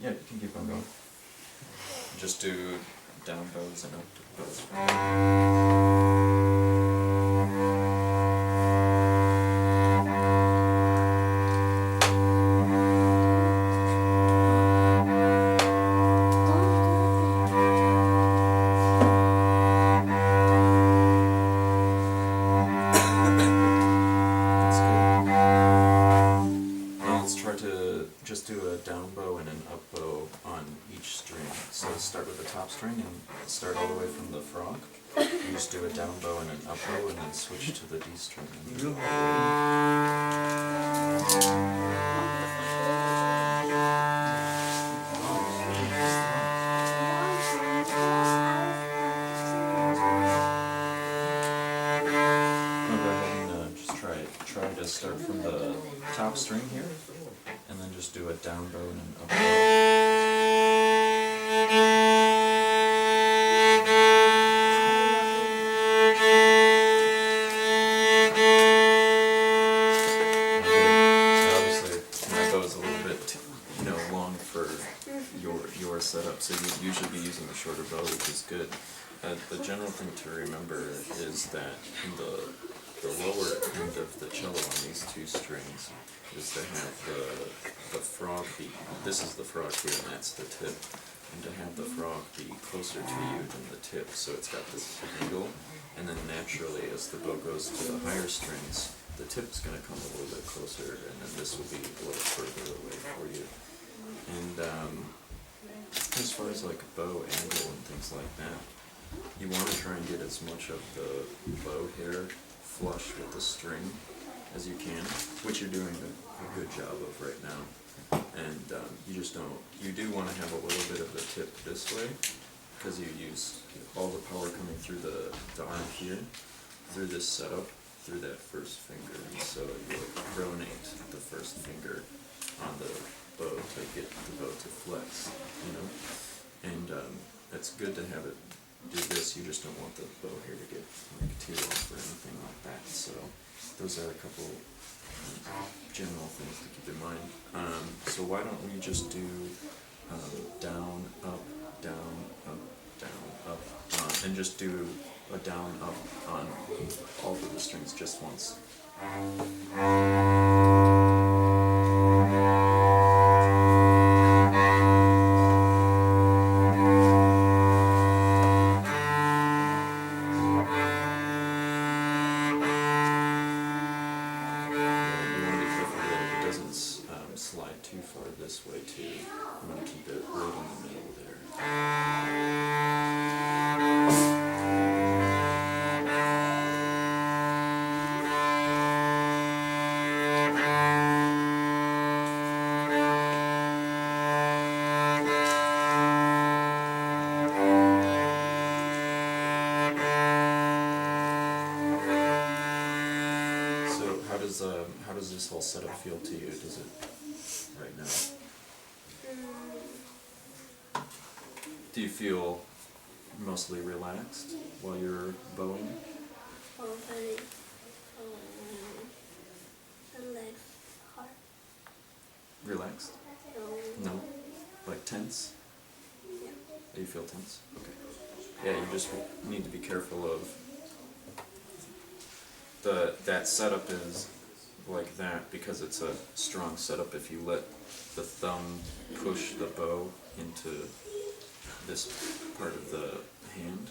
Yeah, you can keep on going. Just do down bows and up bows. Just do a down bow and an up bow on each string. So start with the top string and start all the way from the frog. And just do a down bow and an up bow and then switch to the D string. Now go ahead and just try to start from the top string here. And then just do a down bow and an up bow. Obviously, my bow is a little bit, long for your setup, so you should be using a shorter bow, which is good. The general thing to remember is that in the lower end of the cello on these two strings is to have the frog be, this is the frog here and that's the tip, and to have the frog be closer to you than the tip, so it's got this angle, and then naturally as the bow goes to the higher strings, the tip's going to come a little bit closer, and then this will be a little further away for you. And as far as like bow angle and things like that, you want to try and get as much of the bow hair flush with the string as you can, which you're doing a good job of right now. And you do want to have a little bit of the tip this way, because you use all the power coming through the arm here, through this setup, through that first finger. And so you pronate the first finger on the bow to get the bow to flex, And it's good to have it do this. You just don't want the bow hair to get too off or anything like that. So those are a couple general things to keep in mind. So why don't we just do down, up, down, up, down, up, and just do a down, up on all of the strings just once. Slide too far this way too. I'm going to keep it right in the middle there. So how does this whole setup feel to you? Does it right now? Do you feel mostly relaxed while you're bowing? Very relaxed heart. Relaxed? No. No? Like tense? Yeah. Do you feel tense? Okay. Yeah, you just need to be careful of that setup is like that because it's a strong setup. If you let the thumb push the bow into this part of the hand,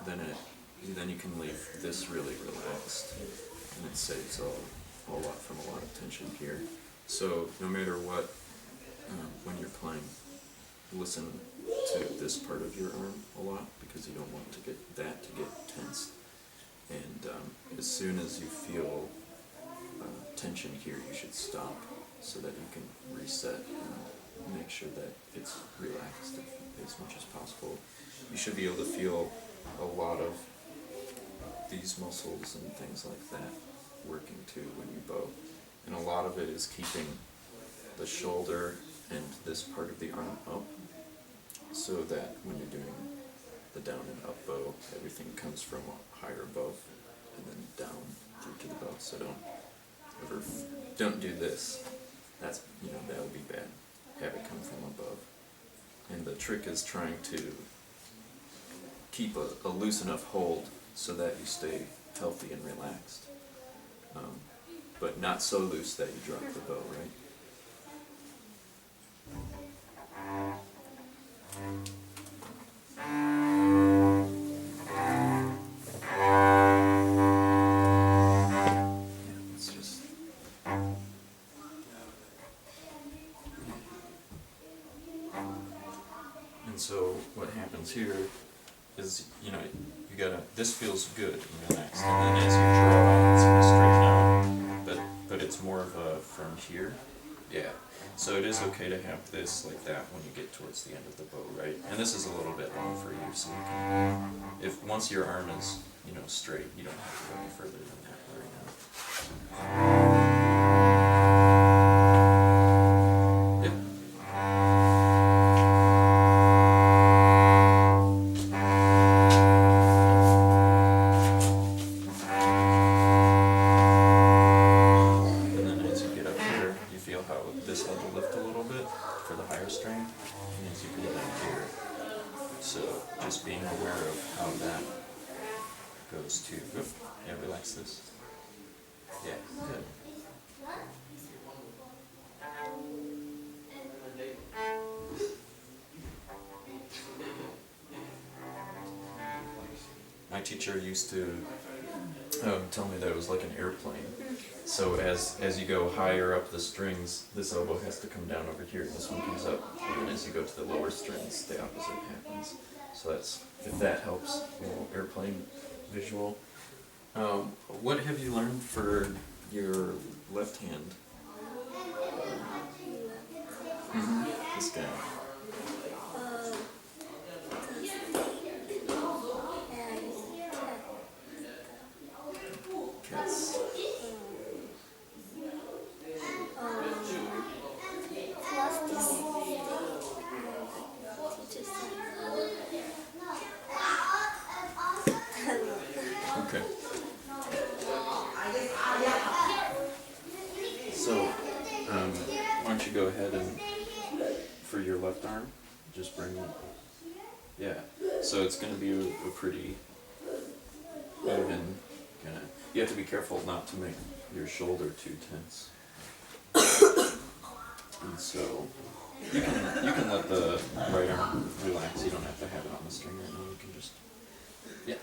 then you can leave this really relaxed, and it saves a lot from a lot of tension here. So no matter what, when you're playing, listen to this part of your arm a lot because you don't want to get tense. And as soon as you feel tension here, you should stop so that you can reset and make sure that it's relaxed as much as possible. You should be able to feel a lot of these muscles and things like that working too when you bow. And a lot of it is keeping the shoulder and this part of the arm up so that when you're doing the down and up bow, everything comes from higher above and then down through to the bow. So don't do this. That would be bad. Have it come from above. And the trick is trying to keep a loose enough hold so that you stay healthy and relaxed. But not so loose that you drop the bow, right? Yeah, it's just... And so what happens here is, you know, you gotta, this feels good and relaxed, and then as you draw, it's gonna straighten out, but it's more of a from here. Yeah. So it is okay to have this like that when you get towards the end of the bow, right? And this is a little bit long for you, so you can, if once your arm is, you know, straight, you don't have to go any further than that right now. Yep. And then as you get up here, you feel how this had to lift a little bit for the higher string, and as you go down here. So just being aware of how that goes to, oop, yeah, relax this. Yeah, good. My teacher used to tell me that it was like an airplane. So as you go higher up the strings, this oboe has to come down over here, and this one comes up. And then as you go to the lower strings, the opposite happens. So that's, if that helps, a little airplane visual. What have you learned for your left hand? This guy. Cats. Okay. So, why don't you go ahead and, for your left arm, just bring, yeah. So it's going to be a pretty even, kind of, you have to be careful not to make your shoulder too tense. And so, you can let the right arm relax, you don't have to have it on the string right now, you can just, yeah,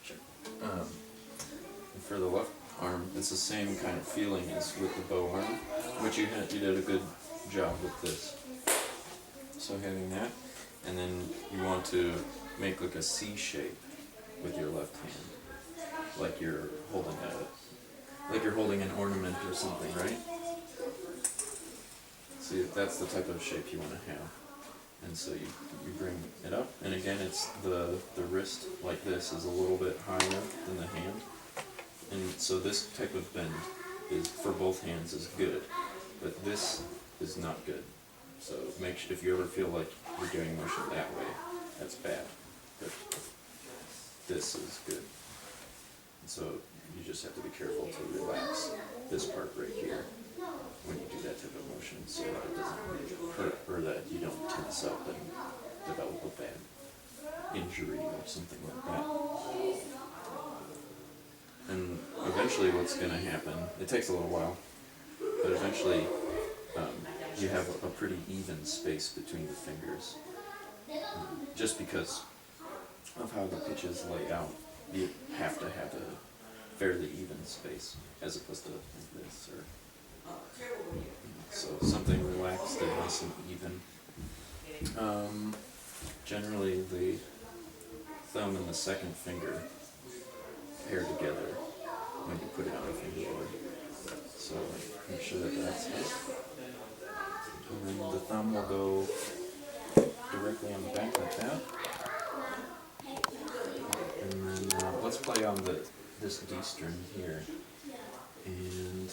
sure. And for the left arm, it's the same kind of feeling as with the bow arm, which you did a good job with this. So having that, and then you want to make like a C shape with your left hand, like you're holding an ornament or something, right? See, that's the type of shape you want to have. And so you bring it up, and again, it's the wrist like this is a little bit higher than the hand. And so this type of bend is, for both hands, is good, but this is not good. So make sure, if you ever feel like you're doing motion that way, that's bad. But this is good. And so you just have to be careful to relax this part right here when you do that type of motion, so that it doesn't hurt, or that you don't tense up and develop a bad injury or something like that. And eventually what's going to happen, it takes a little while, but eventually you have a pretty even space between the fingers. Just because of how the pitches lay out, you have to have a fairly even space, as opposed to like this, or so something relaxed and nice and even. Generally the thumb and the second finger pair together when you put it on the fingerboard. So make sure that that's it. And then the thumb will go directly on the back like that. And then let's play on this D string here. And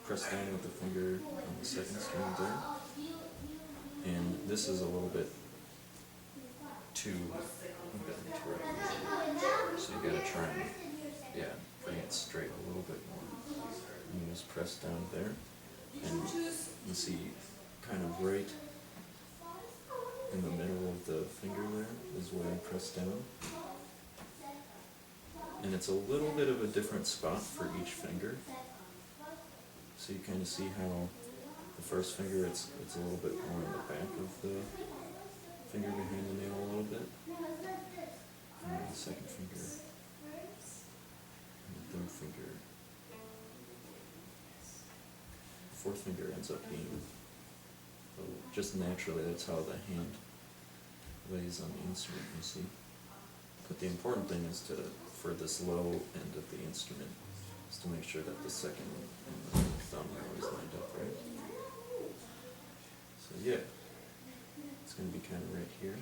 press down with the finger on the second string there. And this is a little bit too bent, right? So you gotta try and, yeah, bring it straight a little bit more. And you just press down there, and you see kind of right in the middle of the finger there is where I press down. And it's a little bit of a different spot for each finger. So you kind of see how the first finger, it's a little bit more in the back of the finger behind the nail a little bit. And then the second finger, and the third finger. The fourth finger ends up being, just naturally, that's how the hand lays on the instrument, you see. But the important thing is for this low end of the instrument, is to make sure that the second and the thumb are always lined up, right? So yeah, it's going to be kind of right here,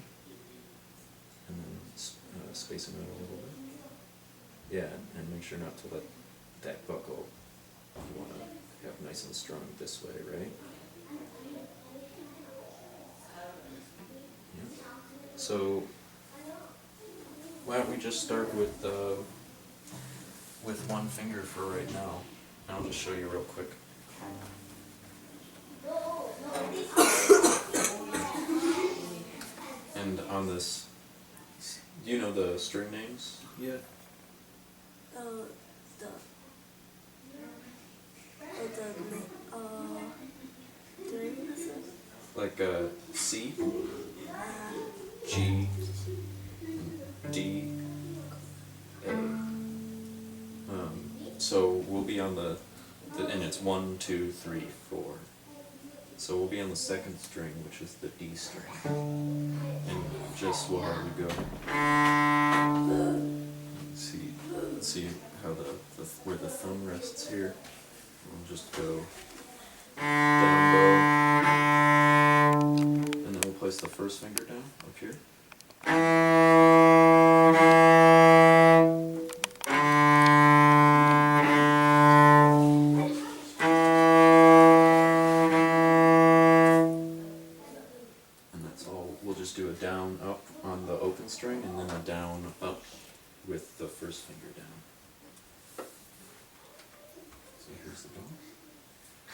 and then space it out a little bit. Yeah, and make sure not to let that buckle, you want to have nice and strong this way, right? Yeah. So why don't we just start with one finger for right now, and I'll just show you real quick. And on this, do you know the string names yet? Strings. Like C, G, D, A. So we'll be on and it's 1, 2, 3, 4. So we'll be on the second string, which is the D string. And just we'll have to go. See how where the thumb rests here. We'll just go down bow, and then we'll place the first finger down up here. And that's all. We'll just do a down up on the open string, and then a down up with the first finger down. So here's the bow.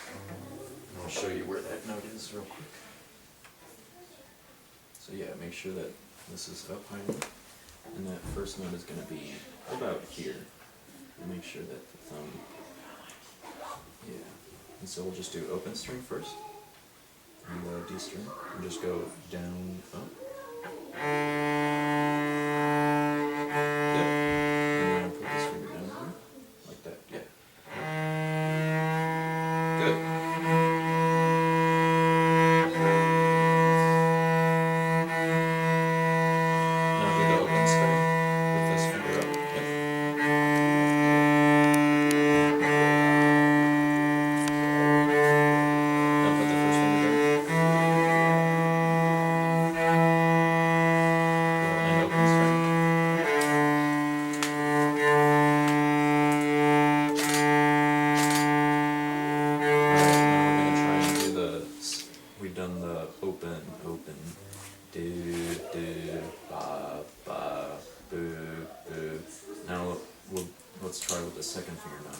And I'll show you where that note is real quick. So yeah, make sure that this is up high enough, and that first note is going to be about here. And make sure that the thumb, yeah. And so we'll just do open string first, and the D string, and just go down, up. Yep. And then I'll put this finger down here, like that, yeah. Good. Now do the open string with this finger up. Yep. Now put the first finger down. And open string. Alright, now we're going to try and do we've done the open, do, ba, ba, boo, boo. Now let's try with the second finger now.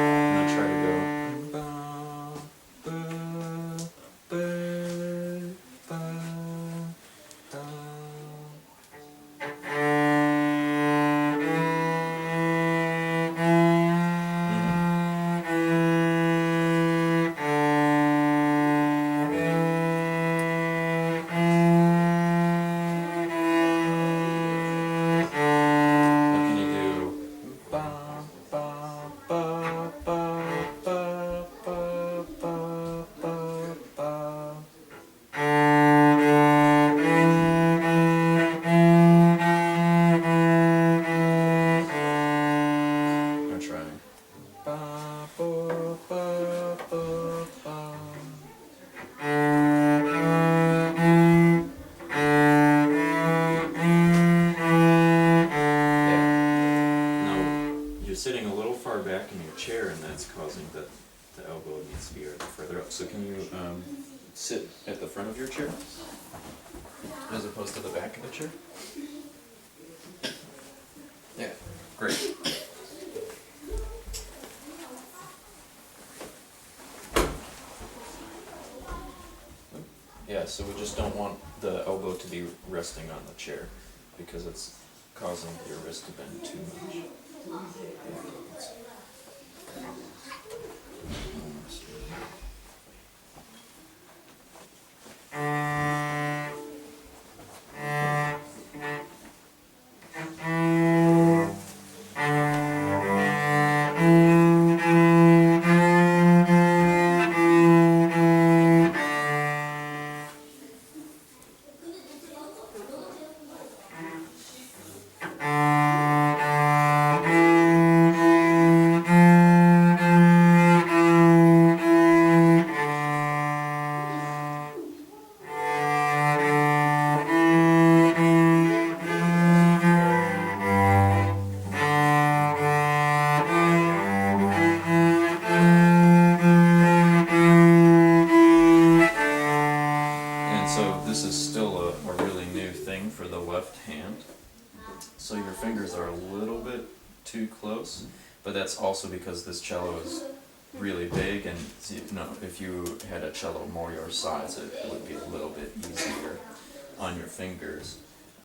And then try to go ba, boo, boo, ba, da. Now can you do ba, ba, ba, ba, ba, ba, ba, ba, ba. Now try ba, ba, ba, ba, ba. Now, you're sitting a little far back in your chair, and that's causing the elbow needs to be further up. So can you sit at the front of your chair as opposed to the back of the chair? Yeah, great. Yeah, so we just don't want the elbow to be resting on the chair because it's causing your wrist to bend too much. So this is still a really new thing for the left hand. So your fingers are a little bit too close, but that's also because this cello is really big, and if you had a cello more your size, it would be a little bit easier on your fingers.